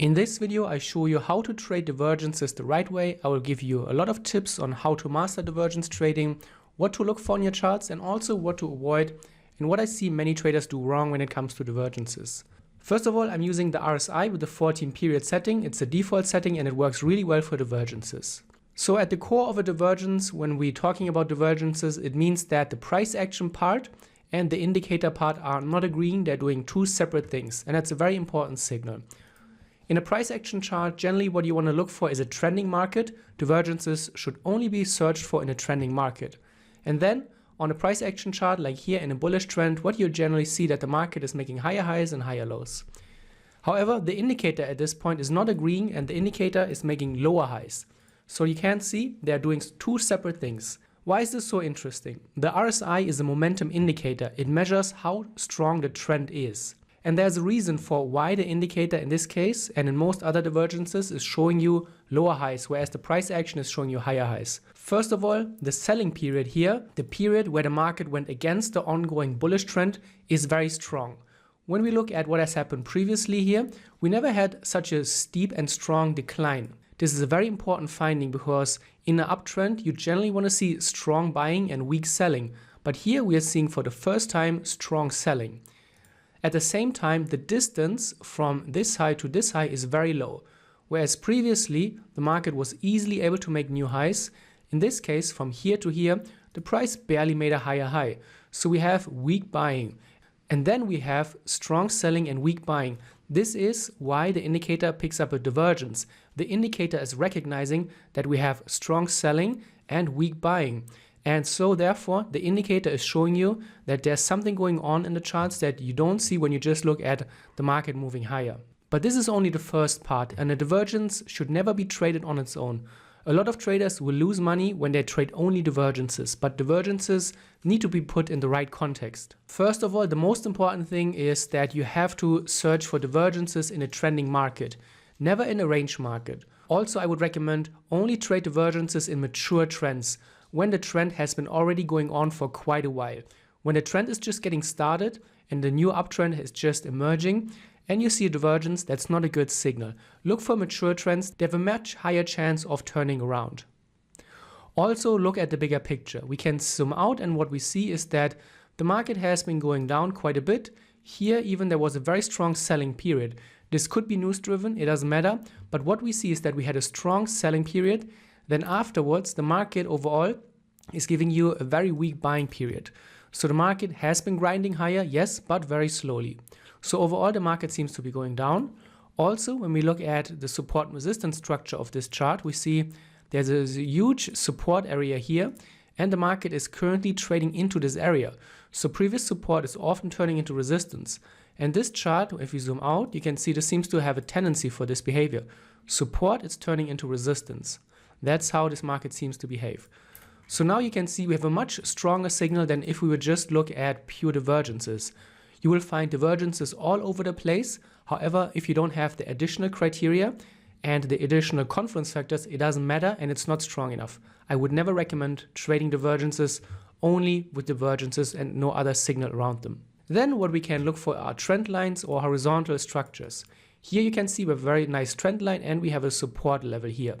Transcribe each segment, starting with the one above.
In this video, I show you how to trade divergences the right way. I will give you a lot of tips on how to master divergence trading, what to look for in your charts, and also what to avoid, and what I see many traders do wrong when it comes to divergences. First of all, I'm using the RSI with the 14 period setting. It's a default setting and it works really well for divergences. So at the core of a divergence, when we're talking about divergences, it means that the price action part and the indicator part are not agreeing. They're doing two separate things, and that's a very important signal. In a price action chart, generally what you want to look for is a trending market. Divergences should only be searched for in a trending market. And then on a price action chart, like here in a bullish trend, what you generally see that the market is making higher highs and higher lows. However, the indicator at this point is not agreeing and the indicator is making lower highs. So you can see they're doing two separate things. Why is this so interesting? The RSI is a momentum indicator. It measures how strong the trend is. And there's a reason for why the indicator in this case and in most other divergences is showing you lower highs, whereas the price action is showing you higher highs. First of all, the selling period here, the period where the market went against the ongoing bullish trend, is very strong. When we look at what has happened previously here, we never had such a steep and strong decline. This is a very important finding because in an uptrend, you generally want to see strong buying and weak selling. But here we are seeing for the first time strong selling. At the same time, the distance from this high to this high is very low, whereas previously the market was easily able to make new highs. In this case, from here to here, the price barely made a higher high. So we have weak buying, and then we have strong selling and weak buying. This is why the indicator picks up a divergence. The indicator is recognizing that we have strong selling and weak buying. And so therefore, the indicator is showing you that there's something going on in the charts that you don't see when you just look at the market moving higher. But this is only the first part, and a divergence should never be traded on its own. A lot of traders will lose money when they trade only divergences, but divergences need to be put in the right context. First of all, the most important thing is that you have to search for divergences in a trending market, never in a range market. Also, I would recommend only trade divergences in mature trends, when the trend has been already going on for quite a while. When the trend is just getting started and the new uptrend is just emerging and you see a divergence, that's not a good signal. Look for mature trends. They have a much higher chance of turning around. Also look at the bigger picture. We can zoom out and what we see is that the market has been going down quite a bit. Here even there was a very strong selling period. This could be news driven, it doesn't matter, but what we see is that we had a strong selling period. Then afterwards, the market overall is giving you a very weak buying period. So the market has been grinding higher, yes, but very slowly. So overall, the market seems to be going down. Also, when we look at the support and resistance structure of this chart, we see there's a huge support area here, and the market is currently trading into this area. So previous support is often turning into resistance. And this chart, if we zoom out, you can see this seems to have a tendency for this behavior. Support is turning into resistance. That's how this market seems to behave. So now you can see we have a much stronger signal than if we would just look at pure divergences. You will find divergences all over the place. However, if you don't have the additional criteria and the additional confluence factors, it doesn't matter and it's not strong enough. I would never recommend trading divergences only with divergences and no other signal around them. Then what we can look for are trend lines or horizontal structures. Here you can see we have a very nice trend line and we have a support level here.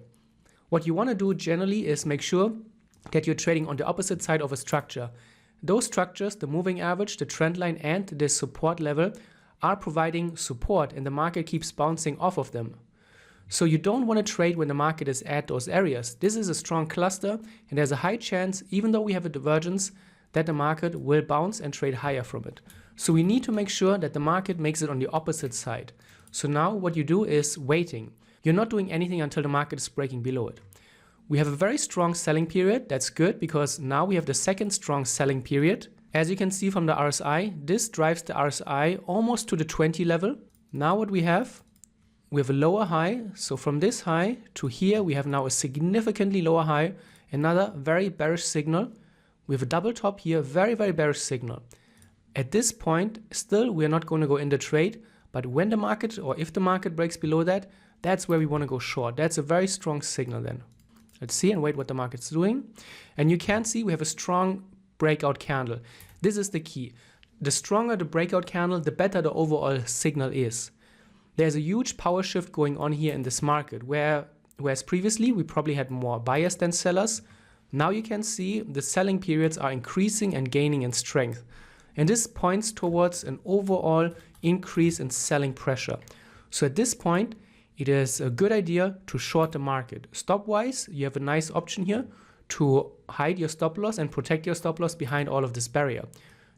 What you want to do generally is make sure that you're trading on the opposite side of a structure. Those structures, the moving average, the trend line, and the support level are providing support and the market keeps bouncing off of them. So you don't want to trade when the market is at those areas. This is a strong cluster and there's a high chance, even though we have a divergence, that the market will bounce and trade higher from it. So we need to make sure that the market makes it on the opposite side. So now what you do is waiting. You're not doing anything until the market is breaking below it. We have a very strong selling period. That's good because now we have the second strong selling period. As you can see from the RSI, this drives the RSI almost to the 20 level. Now what we have a lower high. So from this high to here, we have now a significantly lower high. Another very bearish signal. We have a double top here, very, very bearish signal. At this point, still, we're not going to go in the trade. But when the market or if the market breaks below that, that's where we want to go short. That's a very strong signal then. Let's see and wait what the market's doing. And you can see we have a strong breakout candle. This is the key. The stronger the breakout candle, the better the overall signal is. There's a huge power shift going on here in this market, whereas previously we probably had more buyers than sellers. Now you can see the selling periods are increasing and gaining in strength. And this points towards an overall increase in selling pressure. So at this point, it is a good idea to short the market. Stop-wise, you have a nice option here to hide your stop loss and protect your stop loss behind all of this barrier.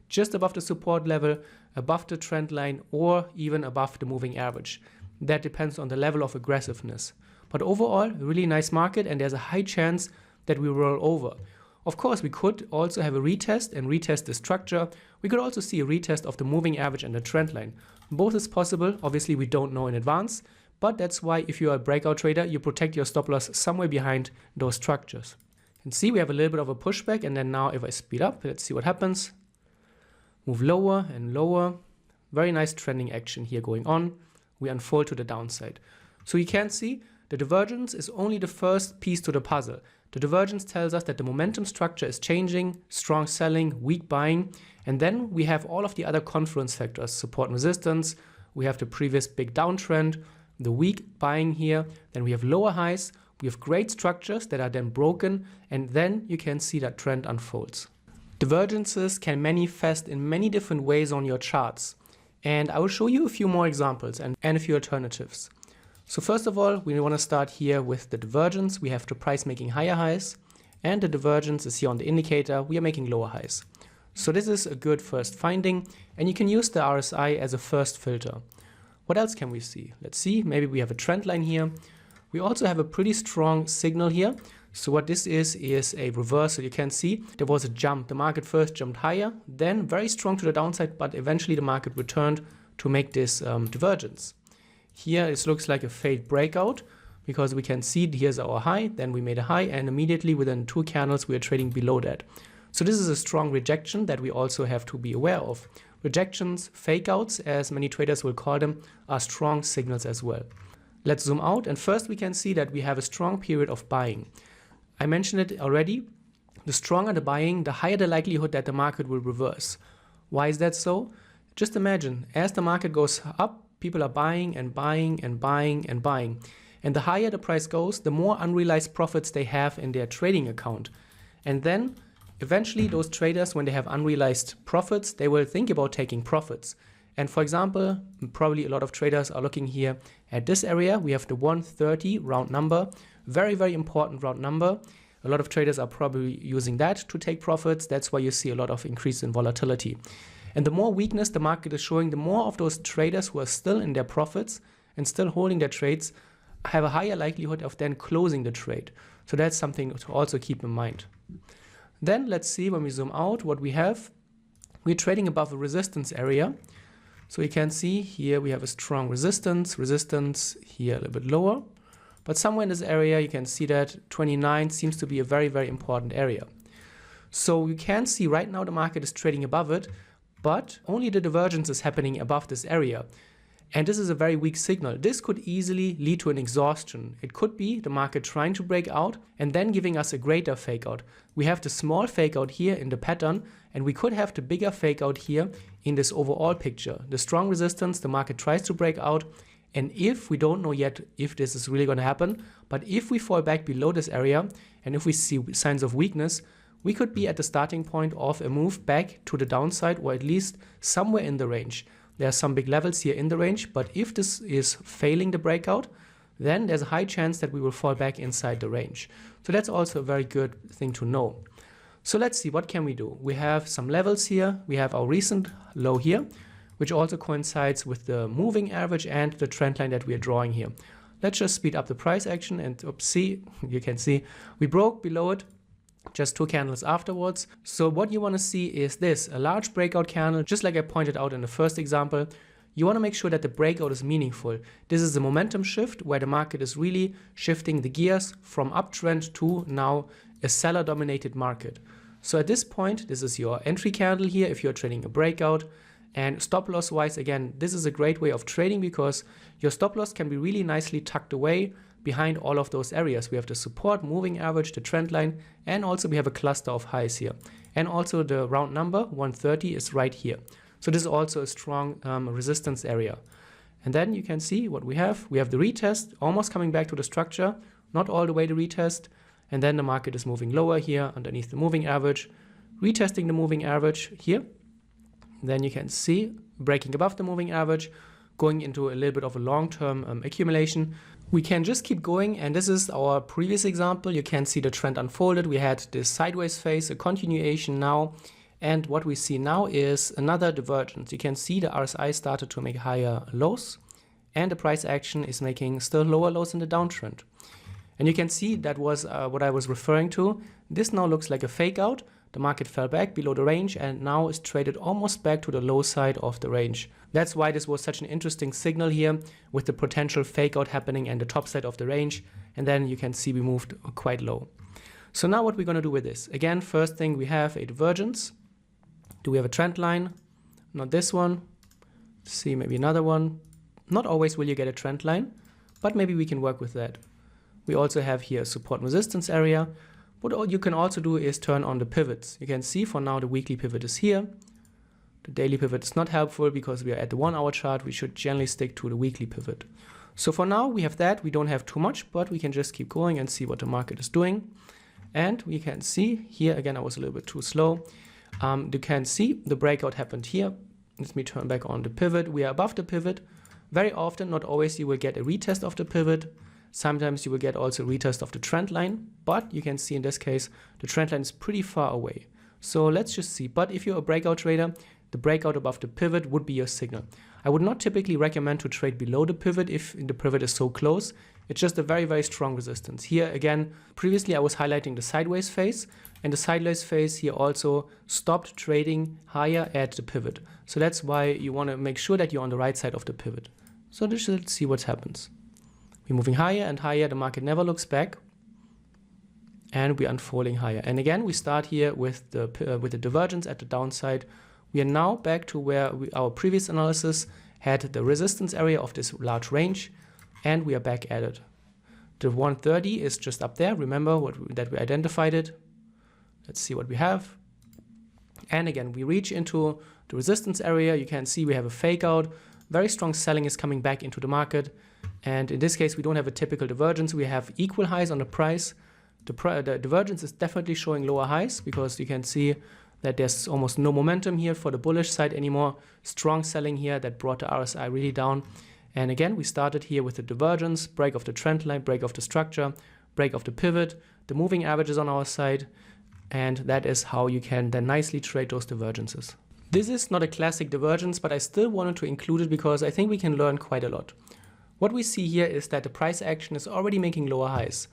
Just above the support level, above the trend line, or even above the moving average. That depends on the level of aggressiveness. But overall, a really nice market, and there's a high chance that we roll over. Of course, we could also have a retest and retest the structure. We could also see a retest of the moving average and the trend line. Both is possible. Obviously, we don't know in advance, but that's why if you are a breakout trader, you protect your stop loss somewhere behind those structures. You can see we have a little bit of a pushback, and then now if I speed up, let's see what happens. Move lower and lower. Very nice trending action here going on. We unfold to the downside. So you can see the divergence is only the first piece to the puzzle. The divergence tells us that the momentum structure is changing, strong selling, weak buying, and then we have all of the other confluence factors, support and resistance, we have the previous big downtrend, the weak buying here, then we have lower highs, we have great structures that are then broken, and then you can see that trend unfolds. Divergences can manifest in many different ways on your charts, and I will show you a few more examples and a few alternatives. So first of all, we want to start here with the divergence. We have the price making higher highs, and the divergence is here on the indicator. We are making lower highs. So this is a good first finding, and you can use the RSI as a first filter. What else can we see? Let's see, maybe we have a trend line here. We also have a pretty strong signal here. So what this is a reversal. You can see there was a jump. The market first jumped higher, then very strong to the downside, but eventually the market returned to make this divergence. Here it looks like a failed breakout because we can see here's our high, then we made a high, and immediately within 2 candles we are trading below that. So this is a strong rejection that we also have to be aware of. Rejections, fakeouts, as many traders will call them, are strong signals as well. Let's zoom out, and first we can see that we have a strong period of buying. I mentioned it already. The stronger the buying, the higher the likelihood that the market will reverse. Why is that so? Just imagine, as the market goes up, people are buying and buying and buying and buying. And the higher the price goes, the more unrealized profits they have in their trading account. And then eventually those traders, when they have unrealized profits, they will think about taking profits. And for example, probably a lot of traders are looking here at this area. We have the 130 round number, very, very important round number. A lot of traders are probably using that to take profits. That's why you see a lot of increase in volatility. And the more weakness the market is showing, the more of those traders who are still in their profits and still holding their trades have a higher likelihood of then closing the trade. So that's something to also keep in mind. Then let's see when we zoom out what we have. We're trading above a resistance area. So you can see here we have a strong resistance here a little bit lower. But somewhere in this area you can see that 29 seems to be a very, very important area. So you can see right now the market is trading above it, but only the divergence is happening above this area. And this is a very weak signal. This could easily lead to an exhaustion. It could be the market trying to break out and then giving us a greater fake out. We have the small fake out here in the pattern, and we could have the bigger fake out here in this overall picture. The strong resistance, the market tries to break out, and if we don't know yet if this is really going to happen, but if we fall back below this area and if we see signs of weakness, we could be at the starting point of a move back to the downside, or at least somewhere in the range. There are some big levels here in the range, but if this is failing the breakout, then there's a high chance that we will fall back inside the range. So that's also a very good thing to know. So let's see, what can we do? We have some levels here. We have our recent low here, which also coincides with the moving average and the trend line that we are drawing here. Let's just speed up the price action and see, you can see we broke below it just 2 candles afterwards. So what you want to see is this, a large breakout candle, just like I pointed out in the first example. You want to make sure that the breakout is meaningful. This is a momentum shift where the market is really shifting the gears from uptrend to now a seller dominated market. So at this point, this is your entry candle here if you're trading a breakout. And stop loss wise, again, this is a great way of trading because your stop loss can be really nicely tucked away behind all of those areas. We have the support, moving average, the trend line, and also we have a cluster of highs here. And also the round number 130 is right here. So this is also a strong resistance area. And then you can see what we have. We have the retest, almost coming back to the structure, not all the way to retest. And then the market is moving lower here underneath the moving average, retesting the moving average here. Then you can see breaking above the moving average, going into a little bit of a long-term accumulation. We can just keep going, and this is our previous example. You can see the trend unfolded. We had this sideways phase, a continuation now, and what we see now is another divergence. You can see the RSI started to make higher lows, and the price action is making still lower lows in the downtrend. And you can see that was what I was referring to. This now looks like a fake out. The market fell back below the range and now is traded almost back to the low side of the range. That's why this was such an interesting signal here, with the potential fake out happening and the top side of the range. And then you can see we moved quite low. So now what we're going to do with this? Again, first thing, we have a divergence. Do we have a trend line? Not this one. Let's see, maybe another one. Not always will you get a trend line, but maybe we can work with that. We also have here a support and resistance area. What you can also do is turn on the pivots. You can see for now the weekly pivot is here. The daily pivot is not helpful because we are at the 1 hour chart. We should generally stick to the weekly pivot. So for now we have that. We don't have too much, but we can just keep going and see what the market is doing. And we can see here, again, I was a little bit too slow. You can see the breakout happened here. Let me turn back on the pivot. We are above the pivot. Very often, not always, you will get a retest of the pivot. Sometimes you will get also a retest of the trend line, but you can see in this case, the trend line is pretty far away. So let's just see. But if you're a breakout trader, the breakout above the pivot would be your signal. I would not typically recommend to trade below the pivot if the pivot is so close. It's just a very, very strong resistance. Here again, previously I was highlighting the sideways phase, and the sideways phase here also stopped trading higher at the pivot. So that's why you want to make sure that you're on the right side of the pivot. So let's see what happens. We're moving higher and higher, the market never looks back, and we're unfolding higher. And again, we start here with the divergence at the downside. We are now back to where our previous analysis had the resistance area of this large range, and we are back at it. The 130 is just up there. Remember that we identified it. Let's see what we have. And again, we reach into the resistance area. You can see we have a fake out. Very strong selling is coming back into the market. And in this case, we don't have a typical divergence. We have equal highs on the price. The divergence is definitely showing lower highs because you can see that there's almost no momentum here for the bullish side anymore. Strong selling here that brought the RSI really down. And again, we started here with the divergence, break of the trend line, break of the structure, break of the pivot. The moving average is on our side. And that is how you can then nicely trade those divergences. This is not a classic divergence, but I still wanted to include it because I think we can learn quite a lot. What we see here is that the price action is already making lower highs,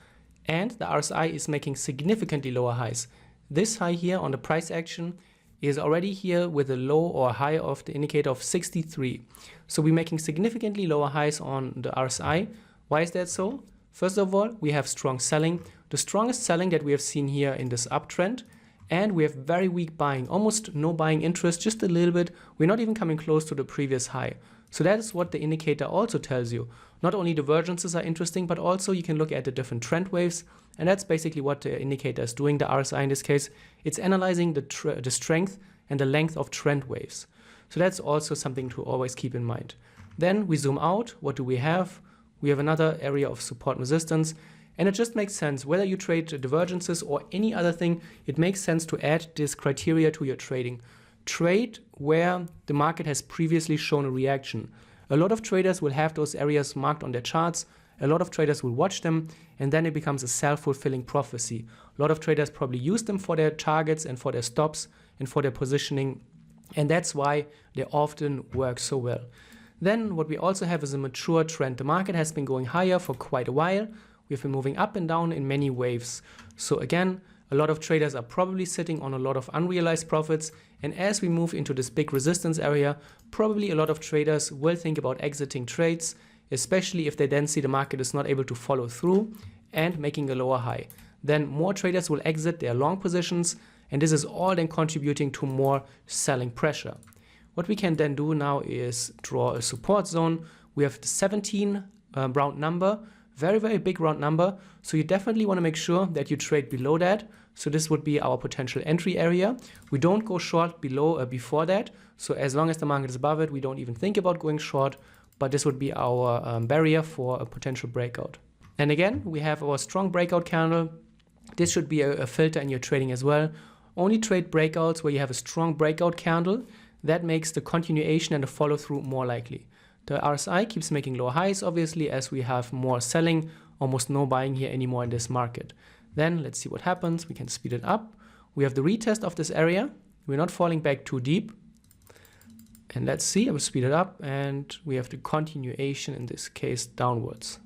and the RSI is making significantly lower highs. This high here on the price action is already here with a low or high of the indicator of 63. So we're making significantly lower highs on the RSI. Why is that so? First of all, we have strong selling, the strongest selling that we have seen here in this uptrend, and we have very weak buying, almost no buying interest, just a little bit. We're not even coming close to the previous high. So that is what the indicator also tells you. Not only divergences are interesting, but also you can look at the different trend waves. And that's basically what the indicator is doing, the RSI in this case. It's analyzing the strength and the length of trend waves. So that's also something to always keep in mind. Then we zoom out. What do we have? We have another area of support and resistance. And it just makes sense. Whether you trade divergences or any other thing, it makes sense to add this criteria to your trading. Trade where the market has previously shown a reaction. A lot of traders will have those areas marked on their charts. A lot of traders will watch them, and then it becomes a self-fulfilling prophecy. A lot of traders probably use them for their targets and for their stops and for their positioning, and that's why they often work so well. Then what we also have is a mature trend. The market has been going higher for quite a while. We've been moving up and down in many waves. So again, a lot of traders are probably sitting on a lot of unrealized profits, and as we move into this big resistance area, probably a lot of traders will think about exiting trades, especially if they then see the market is not able to follow through and making a lower high. Then more traders will exit their long positions, and this is all then contributing to more selling pressure. What we can then do now is draw a support zone. We have the 17 round number, very, very big round number. So you definitely want to make sure that you trade below that. So this would be our potential entry area. We don't go short before that. So as long as the market is above it, we don't even think about going short. but this would be our barrier for a potential breakout. And again, we have our strong breakout candle. This should be a filter in your trading as well. Only trade breakouts where you have a strong breakout candle. That makes the continuation and the follow through more likely. The RSI keeps making lower highs, obviously, as we have more selling, almost no buying here anymore in this market. Then let's see what happens. We can speed it up. We have the retest of this area. We're not falling back too deep. And let's see, I will speed it up, and we have the continuation in this case downwards.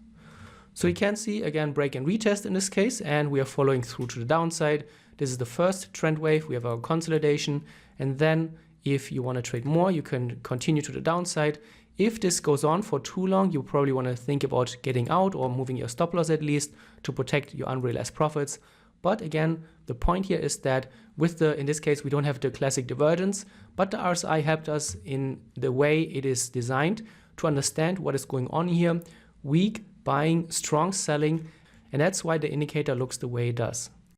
So you can see again break and retest in this case, and we are following through to the downside. This is the first trend wave. We have our consolidation, and then if you want to trade more, you can continue to the downside. If this goes on for too long, you probably want to think about getting out or moving your stop loss at least to protect your unrealized profits. But again, the point here is that with in this case, we don't have the classic divergence, but the RSI helped us in the way it is designed to understand what is going on here. Weak buying, strong selling, and that's why the indicator looks the way it does.